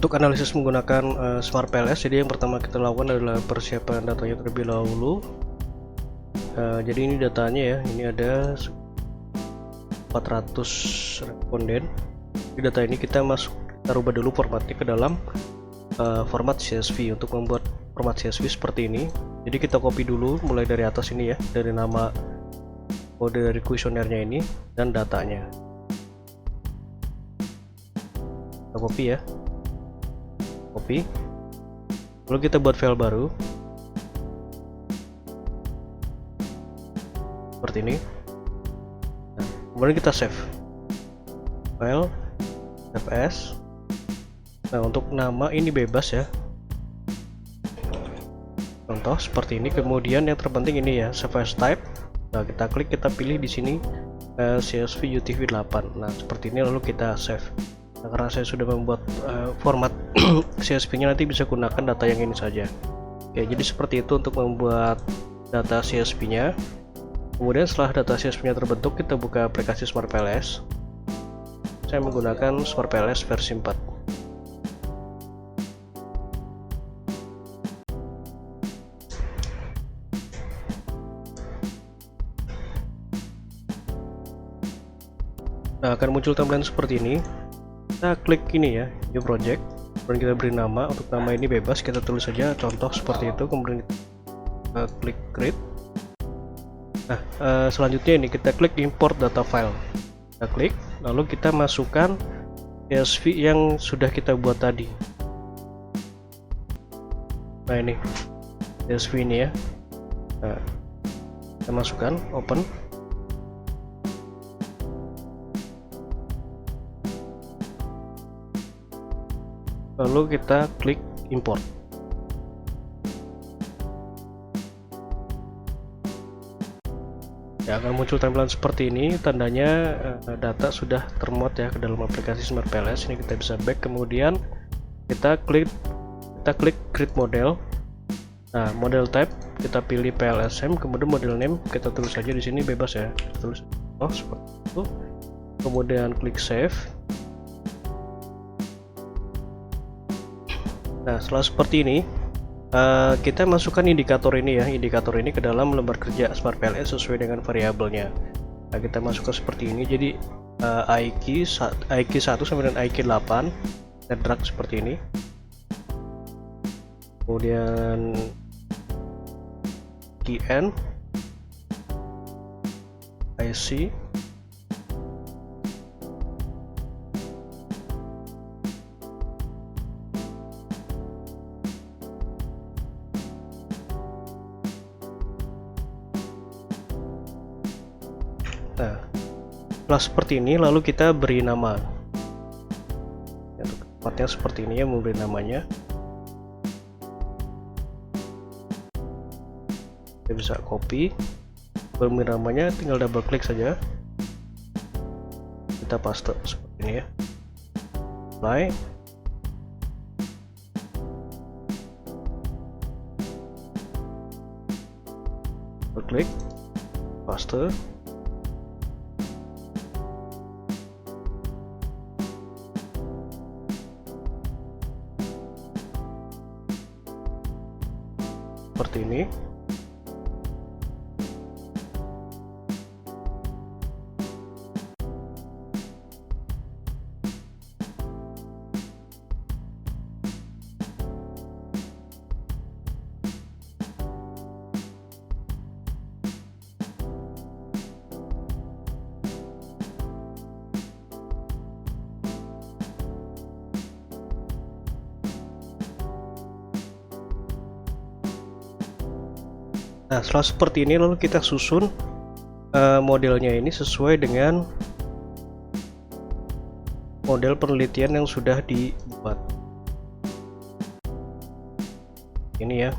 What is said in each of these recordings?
Untuk analisis menggunakan Smart PLS, jadi yang pertama kita lakukan adalah persiapan datanya terlebih dahulu. Jadi ini datanya ya, ini ada 400 responden. Di data ini kita rubah dulu formatnya ke dalam format CSV. Untuk membuat format CSV seperti ini, jadi kita copy dulu mulai dari atas ini ya, dari nama kode dari kuesionernya ini dan datanya. Kita copy ya, copy, lalu kita buat file baru seperti ini. Nah, kemudian kita save file, save as. Nah, untuk nama ini bebas ya, contoh seperti ini. Kemudian yang terpenting ini ya, save as type. Nah, kita klik, kita pilih di sini CSV UTF 8. Nah, seperti ini, lalu kita save. Nah, karena saya sudah membuat format CSV-nya, nanti bisa gunakan data yang ini saja. Oke, jadi seperti itu untuk membuat data CSV-nya. Kemudian setelah data CSV-nya terbentuk, kita buka aplikasi Smart PLS. Saya menggunakan Smart PLS versi 4. Nah, akan muncul tampilan seperti ini. Kita klik ini ya, new project, kemudian kita beri nama. Untuk nama ini bebas, kita tulis saja contoh seperti itu, kemudian kita klik create. Nah, selanjutnya ini kita klik import data file. Kita klik, lalu kita masukkan CSV yang sudah kita buat tadi. Nah, ini CSV ini ya. Nah, kita masukkan, open. Lalu kita klik import. Ya, akan muncul tampilan seperti ini, tandanya data sudah termuat ya ke dalam aplikasi Smart PLS. Ini kita bisa back, kemudian kita klik create model. Nah, model type kita pilih PLSM, kemudian model name kita tulis saja di sini bebas ya, kita tulis seperti itu. Kemudian klik save. Nah, setelah seperti ini, kita masukkan indikator ini ya, indikator ini ke dalam lembar kerja Smart PLS sesuai dengan variabelnya. Nah, kita masukkan seperti ini, jadi IQ 1 sampai dengan IQ 8, kita drag seperti ini. Kemudian IN, IC, nah, setelah seperti ini, lalu kita beri nama. Ya, untuk tempatnya seperti ini ya, memberi namanya. Kita bisa copy, beri namanya, tinggal double klik saja. Kita paste seperti ini ya. Apply. Double klik, paste. Seperti ini. Nah, setelah seperti ini, lalu kita susun modelnya ini sesuai dengan model penelitian yang sudah dibuat. Ini ya.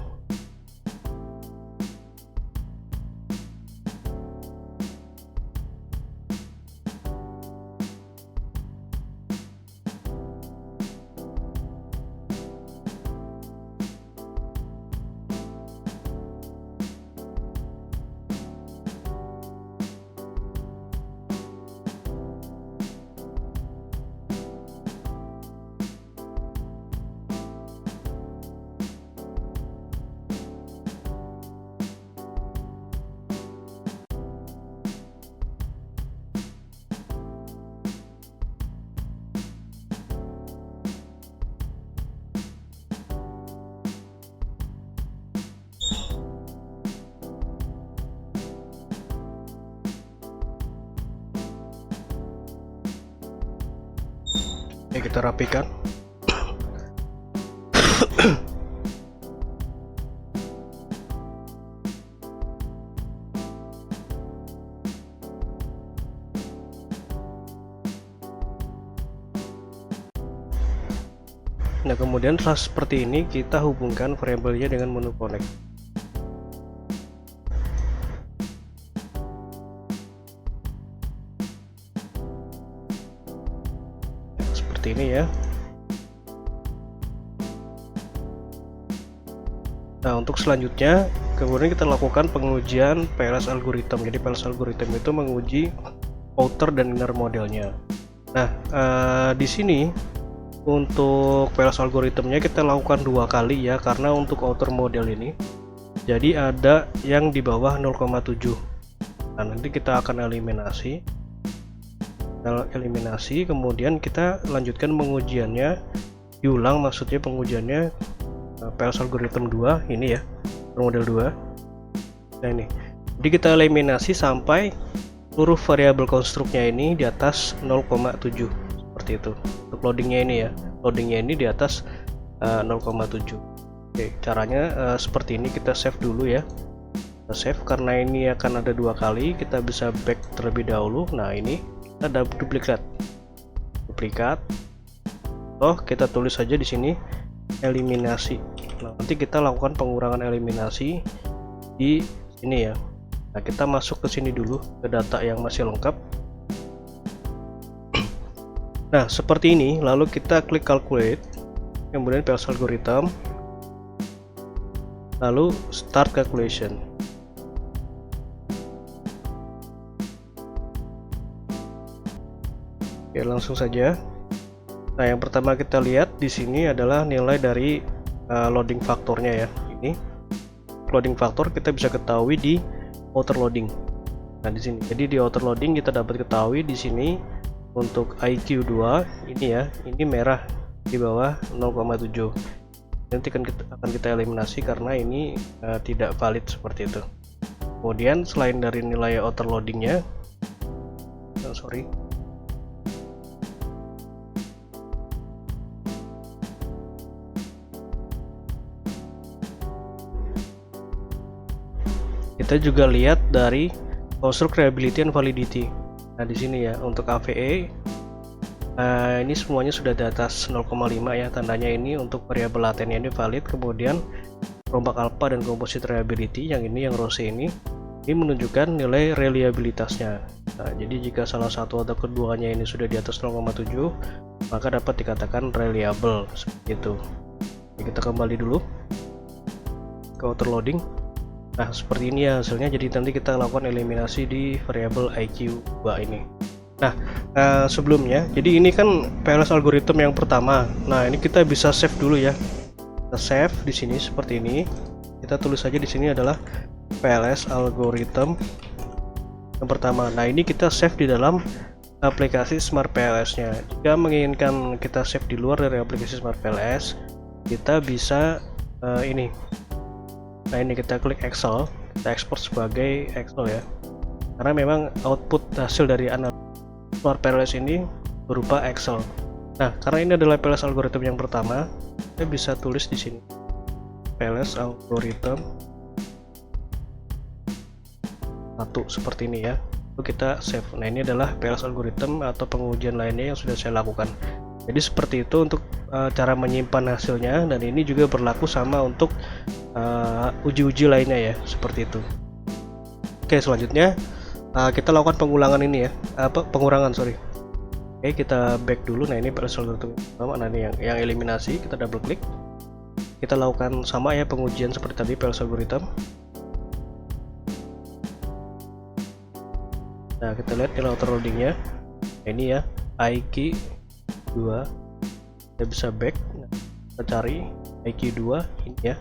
Oke, kita rapikan. Nah, kemudian setelah seperti ini kita hubungkan variabelnya dengan menu connect. Seperti ini ya. Nah, untuk selanjutnya kemudian kita lakukan pengujian PLS algorithm. Jadi PLS algorithm itu menguji outer dan inner modelnya. Nah, di sini untuk PLS algoritmnya kita lakukan 2 kali ya, karena untuk outer model ini jadi ada yang di bawah 0,7. Nah, nanti kita akan eliminasi, kemudian kita lanjutkan pengujiannya, diulang, maksudnya pengujiannya PLS algorithm 2 ini ya, model 2. Nah, ini jadi kita eliminasi sampai seluruh variabel konstruknya ini di atas 0,7 seperti itu. Untuk loadingnya ini ya, loadingnya ini di atas 0,7. Oke, caranya seperti ini. Kita save dulu ya, kita save karena ini akan ada 2 kali. Kita bisa back terlebih dahulu. Nah, ini kita ada duplikat, kita tulis saja di sini eliminasi. Nah, nanti kita lakukan pengurangan eliminasi di sini ya. Nah, kita masuk ke sini dulu, ke data yang masih lengkap. Nah, seperti ini. Lalu kita klik calculate, kemudian PLS algorithm, lalu start calculation. Oke, langsung saja. Nah, yang pertama kita lihat di sini adalah nilai dari loading faktornya ya. Ini loading faktor kita bisa ketahui di outer loading. Nah, di sini. Jadi di outer loading kita dapat ketahui di sini untuk IQ2 ini ya, ini merah di bawah 0,7. Nanti akan kita eliminasi karena ini tidak valid seperti itu. Kemudian selain dari nilai outer loadingnya, kita juga lihat dari construct reliability and validity. Nah, di sini ya untuk AVE ini semuanya sudah di atas 0,5 ya, tandanya ini untuk variabel latennya ini valid. Kemudian rombak alpha dan composite reliability yang ini, yang rose ini menunjukkan nilai reliabilitasnya. Nah, jadi jika salah satu atau keduanya ini sudah di atas 0,7 maka dapat dikatakan reliable seperti itu. Jadi kita kembali dulu ke outer loading. Nah, seperti ini ya hasilnya. Jadi nanti kita lakukan eliminasi di variabel IQ2 ini. Nah, sebelumnya, jadi ini kan PLS algorithm yang pertama. Nah, ini kita bisa save dulu ya. Kita save di sini seperti ini. Kita tulis saja di sini adalah PLS algorithm yang pertama. Nah, ini kita save di dalam aplikasi Smart PLS-nya. Jika menginginkan kita save di luar dari aplikasi Smart PLS, kita bisa ini. Nah, ini kita klik Excel, kita ekspor sebagai Excel ya, karena memang output hasil dari analisa Smart PLS ini berupa Excel. Nah, karena ini adalah PLS algorithm yang pertama, kita bisa tulis di sini PLS algorithm 1 seperti ini ya. Lalu kita save. Nah, ini adalah PLS algorithm atau pengujian lainnya yang sudah saya lakukan. Jadi seperti itu untuk cara menyimpan hasilnya, dan ini juga berlaku sama untuk uji-uji lainnya ya, seperti itu. Oke, selanjutnya kita lakukan pengulangan ini ya, pengurangan. Oke, kita back dulu. Nah, ini PLS algorithm pertama. Nah, ini yang eliminasi, kita double klik. Kita lakukan sama ya pengujian seperti tadi PLS algorithm. Nah, kita lihat nilai outer loadingnya. Nah, ini ya IQ2. Kita bisa back. Nah, kita cari IQ2 ini ya.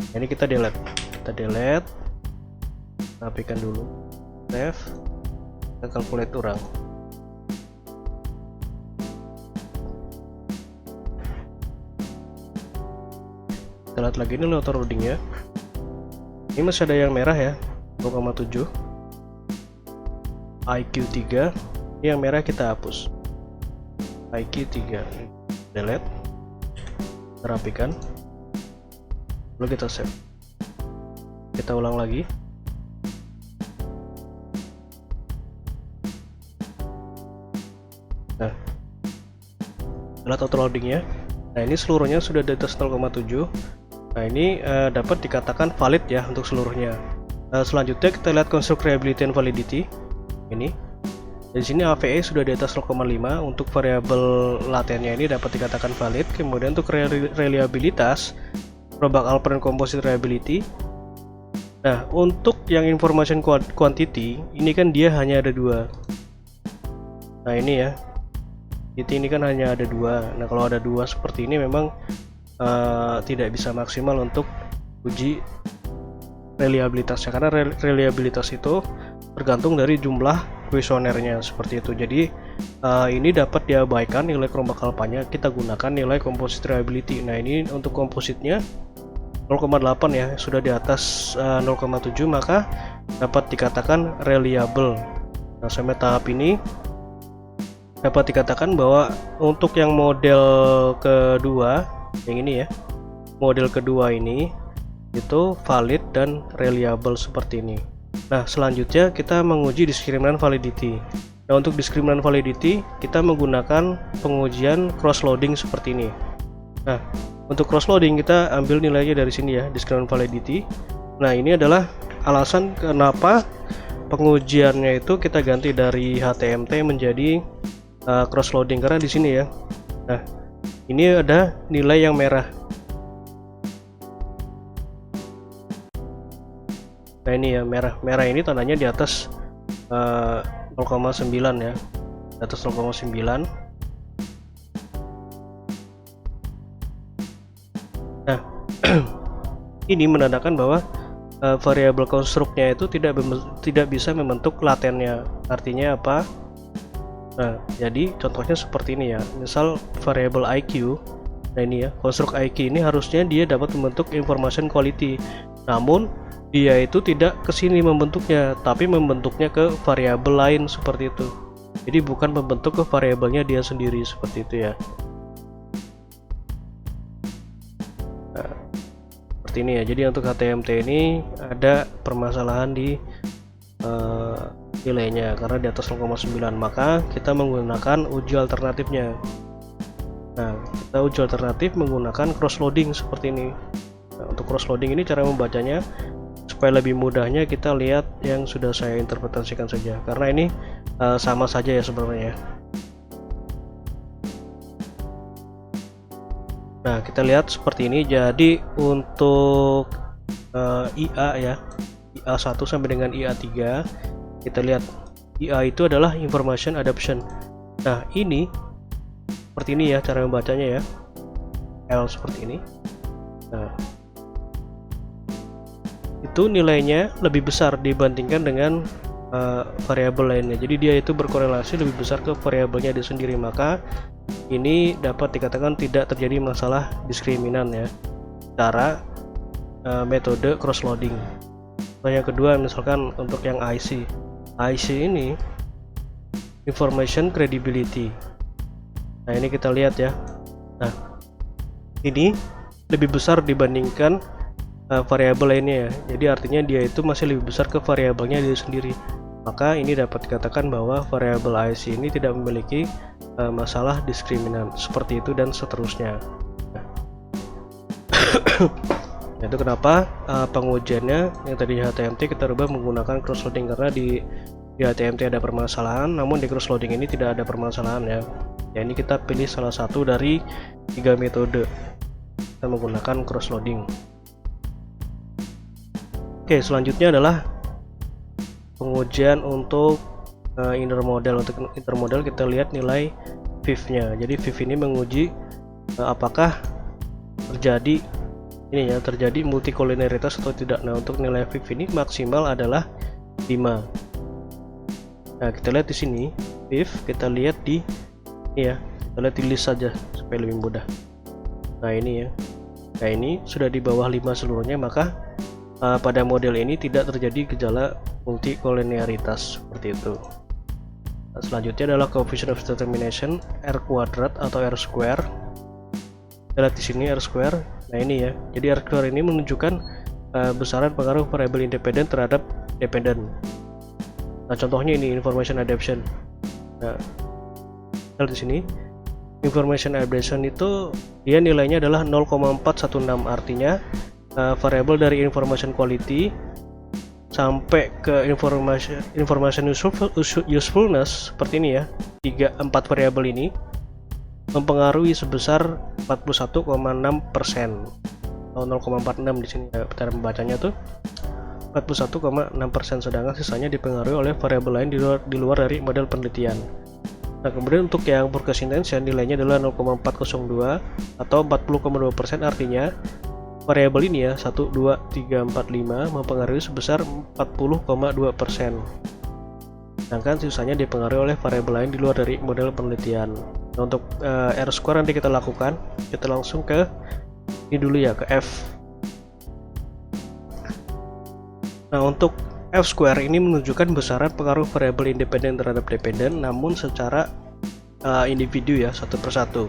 Nah, ini kita delete. Rapikan dulu. Save. Kita calculate ulang. Kita lihat lagi ini outer loadingnya. Ini masih ada yang merah ya, 0,7. IQ3, yang merah kita hapus. IQ3, delete, rapikan, lalu kita save. Kita ulang lagi. Nah, alat auto loadingnya. Nah, ini seluruhnya sudah di atas 0,7. Nah, ini dapat dikatakan valid ya untuk seluruhnya. Selanjutnya kita lihat construct reliability and validity. Ini di sini AVE sudah di atas 0,5. Untuk variabel latennya ini dapat dikatakan valid. Kemudian untuk reliabilitas, rollback Alpern composite reliability. Nah, untuk yang information quantity ini kan dia hanya ada 2. Nah, ini ya, ini kan hanya ada 2. Nah, kalau ada 2 seperti ini memang tidak bisa maksimal untuk uji reliabilitasnya, karena reliabilitas itu tergantung dari jumlah kuesionernya seperti itu. Jadi ini dapat diabaikan nilai rollback alpanya, kita gunakan nilai composite reliability. Nah, ini untuk kompositnya 0,8 ya, sudah di atas 0,7 maka dapat dikatakan reliable. Nah, sampai tahap ini dapat dikatakan bahwa untuk yang model kedua, yang ini ya, model kedua ini itu valid dan reliable seperti ini. Nah, selanjutnya kita menguji discriminant validity. Nah, untuk discriminant validity kita menggunakan pengujian cross loading seperti ini. Nah, untuk cross loading kita ambil nilainya dari sini ya, discriminant validity. Nah, ini adalah alasan kenapa pengujiannya itu kita ganti dari HTMT menjadi cross loading, karena di sini ya. Nah, ini ada nilai yang merah. Nah, ini ya, merah ini tandanya di atas 0,9 ya, di atas 0,9. Nah, ini menandakan bahwa variabel konstruknya itu tidak bisa membentuk latennya. Artinya apa? Nah, jadi contohnya seperti ini ya. Misal variabel IQ. Nah, ini ya, konstruk IQ ini harusnya dia dapat membentuk information quality. Namun dia itu tidak ke sini membentuknya, tapi membentuknya ke variabel lain seperti itu. Jadi bukan membentuk ke variabelnya dia sendiri seperti itu ya. Nah, seperti ini ya. Jadi untuk HTMT ini ada permasalahan di nilainya karena di atas 0,9, maka kita menggunakan uji alternatifnya. Nah, kita uji alternatif menggunakan cross loading seperti ini. Nah, untuk cross loading ini cara membacanya supaya lebih mudahnya kita lihat yang sudah saya interpretasikan saja, karena ini sama saja ya sebenarnya. Nah, kita lihat seperti ini. Jadi untuk IA ya, IA1 sampai dengan IA3, kita lihat IA itu adalah information adoption. Nah, ini seperti ini ya cara membacanya ya, L seperti ini. Nah, itu nilainya lebih besar dibandingkan dengan variabel lainnya. Jadi dia itu berkorelasi lebih besar ke variabelnya dia sendiri, maka ini dapat dikatakan tidak terjadi masalah diskriminan ya, cara metode cross loading. Nah, yang kedua misalkan untuk yang IC ini information credibility. Nah, ini kita lihat ya. Nah, ini lebih besar dibandingkan variabel lainnya ya. Jadi artinya dia itu masih lebih besar ke variabelnya dia sendiri. Maka ini dapat dikatakan bahwa variabel IC ini tidak memiliki masalah diskriminan seperti itu dan seterusnya. Nah, itu kenapa pengujiannya yang tadi HTMT kita rubah menggunakan cross loading, karena di HTMT ada permasalahan, namun di cross loading ini tidak ada permasalahan ya. Ya, ini kita pilih salah satu dari 3 metode. Kita menggunakan cross loading. Oke, selanjutnya adalah pengujian untuk inner model. Untuk inner model kita lihat nilai VIF-nya. Jadi VIF ini menguji apakah terjadi terjadi multikoliniaritas atau tidak. Nah, untuk nilai VIF ini maksimal adalah 5. Nah, kita lihat di sini VIF, kita lihat di ini ya, kita lihat di list saja supaya lebih mudah. Nah, ini ya. Nah, ini sudah di bawah 5 seluruhnya, maka pada model ini tidak terjadi gejala multikoliniaritas seperti itu. Selanjutnya adalah coefficient of determination R kuadrat atau R square. Kita lihat di sini R square. Nah ini ya, jadi R square ini menunjukkan besaran pengaruh variabel independen terhadap dependent. Nah contohnya ini information adaptation. Nah, kita lihat di sini information adaptation itu dia nilainya adalah 0,416, artinya variabel dari information quality sampai ke information usefulness seperti ini ya, 4 variabel ini mempengaruhi sebesar 41,6% atau 0,46 di sini ya, cara membacanya tuh 41,6%, sedangkan sisanya dipengaruhi oleh variabel lain di luar dari model penelitian. Nah kemudian untuk yang forecast intention nilainya adalah 0,402 atau 40,2%, artinya variabel ini ya 1, 2, 3, 4, 5 mempengaruhi sebesar 40,2%, sedangkan sisanya dipengaruhi oleh variabel lain di luar dari model penelitian. Nah, untuk R square nanti kita lakukan, kita langsung ke ini dulu ya, ke F. Nah untuk F square ini menunjukkan besaran pengaruh variabel independen terhadap dependen, namun secara individu ya, satu persatu.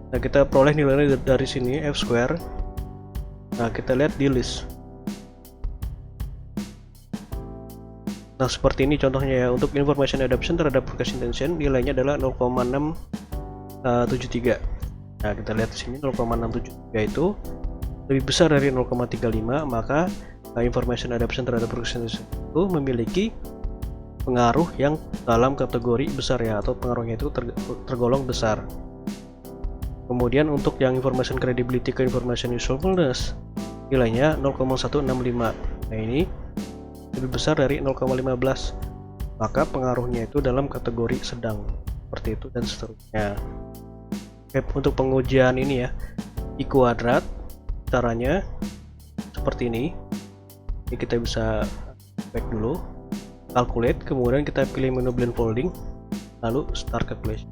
Nah kita peroleh nilainya dari sini F square. Nah kita lihat di list. Nah seperti ini contohnya ya, untuk information adaptation terhadap forecast intention nilainya adalah 0,673. Nah kita lihat di sini 0,673 itu lebih besar dari 0,35, maka information adaptation terhadap forecast intention itu memiliki pengaruh yang dalam kategori besar ya, atau pengaruhnya itu tergolong besar. Kemudian untuk yang information credibility ke information usefulness nilainya 0,165. Nah ini lebih besar dari 0,15, maka pengaruhnya itu dalam kategori sedang, seperti itu dan seterusnya. Oke, untuk pengujian ini ya, I kuadrat caranya seperti ini. Ini kita bisa back dulu, calculate, kemudian kita pilih menu blindfolding, lalu start calculation.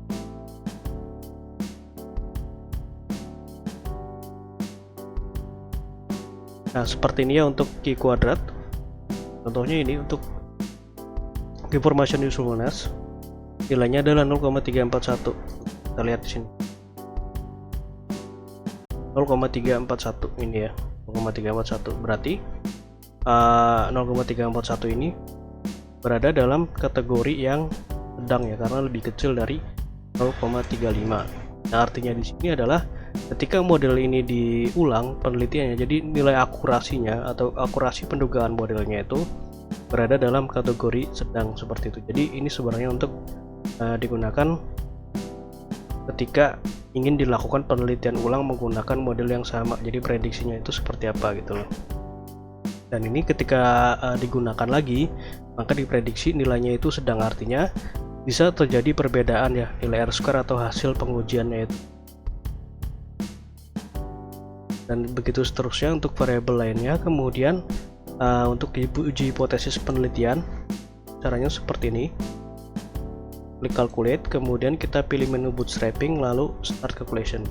Nah seperti ini ya untuk Q kuadrat. Contohnya ini untuk information usefulness nilainya adalah 0,341. Kita lihat di sini 0,341 ini ya, 0,341 berarti 0,341 ini berada dalam kategori yang sedang ya, karena lebih kecil dari 0,35. Nah artinya di sini adalah ketika model ini diulang penelitiannya, jadi nilai akurasinya atau akurasi pendugaan modelnya itu berada dalam kategori sedang, seperti itu. Jadi ini sebenarnya untuk digunakan ketika ingin dilakukan penelitian ulang menggunakan model yang sama, jadi prediksinya itu seperti apa gitu loh. Dan ini ketika digunakan lagi, maka diprediksi nilainya itu sedang, artinya bisa terjadi perbedaan ya nilai R square atau hasil pengujiannya itu. Dan begitu seterusnya untuk variabel lainnya. Kemudian untuk uji hipotesis penelitian caranya seperti ini, klik calculate, kemudian kita pilih menu bootstrapping, lalu start calculation.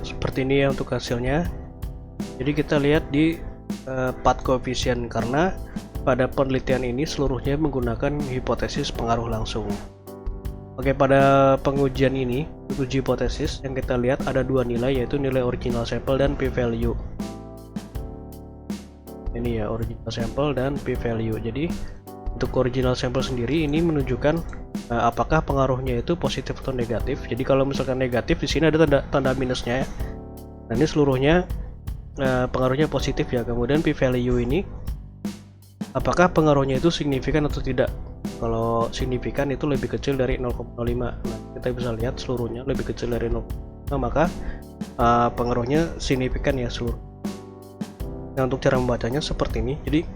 Seperti ini ya untuk hasilnya. Jadi kita lihat di path coefficient, karena pada penelitian ini seluruhnya menggunakan hipotesis pengaruh langsung. Oke, pada pengujian ini uji hipotesis yang kita lihat ada dua nilai, yaitu nilai original sample dan p-value. Ini ya original sample dan p-value. Jadi untuk original sample sendiri ini menunjukkan apakah pengaruhnya itu positif atau negatif. Jadi kalau misalkan negatif, di sini ada tanda minusnya ya. Nah ini seluruhnya pengaruhnya positif ya. Kemudian p-value ini apakah pengaruhnya itu signifikan atau tidak. Kalau signifikan itu lebih kecil dari 0,05. Nah kita bisa lihat seluruhnya lebih kecil dari 0,05, maka pengaruhnya signifikan ya seluruh. Nah untuk cara membacanya seperti ini. Jadi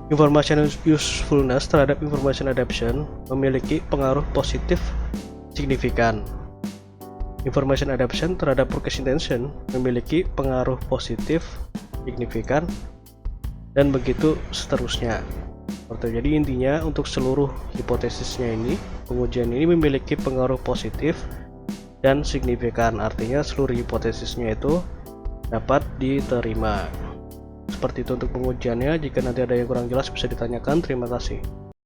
information usefulness terhadap information adaptation memiliki pengaruh positif signifikan. information adaptation terhadap forecast intention memiliki pengaruh positif, signifikan, dan begitu seterusnya. Jadi intinya untuk seluruh hipotesisnya ini, pengujian ini memiliki pengaruh positif dan signifikan, artinya seluruh hipotesisnya itu dapat diterima. Seperti itu untuk pengujiannya. Jika nanti ada yang kurang jelas bisa ditanyakan. Terima kasih.